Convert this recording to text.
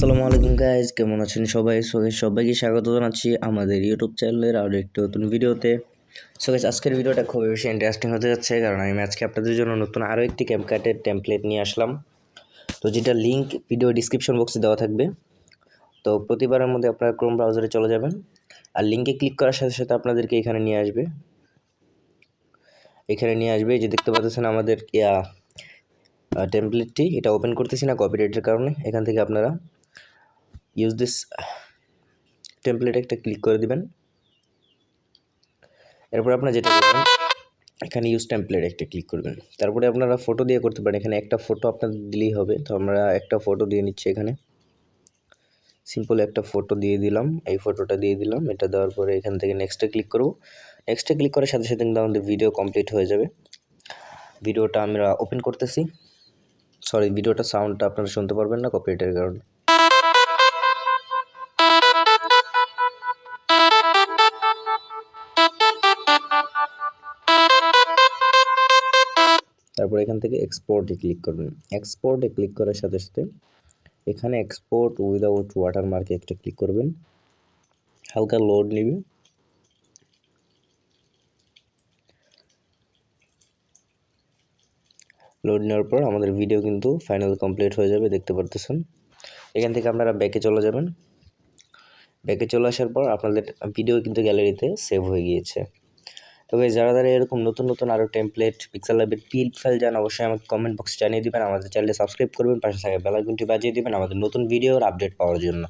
আসসালামু আলাইকুম গাইজ, কেমন আছেন সবাই? সবাইকে স্বাগত জানাচ্ছি আমাদের ইউটিউব চ্যানেলের আরও একটি নতুন ভিডিওতে। গাইজ, আজকের ভিডিওটা খুবই বেশি ইন্টারেস্টিং হতে যাচ্ছে, কারণ আমি আজকে আপনাদের জন্য নতুন আরও একটি ক্যাপকাটের টেমপ্লেট নিয়ে আসলাম। তো যেটা লিঙ্ক ভিডিও ডিসক্রিপশন বক্সে দেওয়া থাকবে। তো প্রতিবারের মধ্যে আপনারা ক্রোম ব্রাউজারে চলে যাবেন, আর লিঙ্কে ক্লিক করার সাথে সাথে আপনাদেরকে এখানে নিয়ে আসবে। যে দেখতে পাচ্ছেন আমাদের টেমপ্লেটটি, এটা ওপেন করতেছি না কপিরাইটের কারণে। এখান থেকে আপনারা ইউজ দিস টেমপ্লেট একটা ক্লিক করে দিবেন। এরপর আপনারা যেটা করবেন, এখানে ইউজ টেমপ্লেট একটা ক্লিক করবেন। তারপরে আপনারা ফটো দিয়ে করতে পারেন, এখানে একটা ফটো আপনাদের দিলেই হবে। তো আমরা একটা ফটো দিয়ে নিচ্ছি, এখানে সিম্পল একটা ফটো দিয়ে দিলাম, এই ফটোটা দিয়ে দিলাম। এটা দেওয়ার পরে এখান থেকে নেক্সটে ক্লিক করব। নেক্সটে ক্লিক করার সাথে সাথে কিন্তু আমাদের ভিডিও কমপ্লিট হয়ে যাবে। ভিডিওটা আমরা ওপেন করতেছি। ভিডিওটা সাউন্ডটা আপনারা শুনতে পারবেন না কপিরাইটের কারণে। তারপর এখান থেকে এক্সপোর্টে ক্লিক করবেন। এক্সপোর্টে ক্লিক করার সাথে সাথে এখানে এক্সপোর্ট উইদাউট ওয়াটারমার্কে একটা ক্লিক করবেন। হালকা লোড নেবে। লোড নেওয়ার পর আমাদের ভিডিও কিন্তু ফাইনাল কমপ্লিট হয়ে যাবে, দেখতে পারতেছেন। এখান থেকে আপনারা ব্যাকে চলে যাবেন। ব্যাকে চলে আসার পর আপনাদের ভিডিও কিন্তু গ্যালারিতে সেভ হয়ে গিয়েছে। তবে যারা এরকম নতুন নতুন আরও টেমপ্লেট পিক্সেল ল্যাবের ফাইল জান, অবশ্যই আমাকে কমেন্ট বক্সে জানিয়ে দেবেন। আমাদের চ্যানেলে সাবস্ক্রাইব করবেন, পাশে থাকা বেল আইকনটি বাজিয়ে দেবেন আমাদের নতুন ভিডিওর আপডেট পাওয়ার জন্য।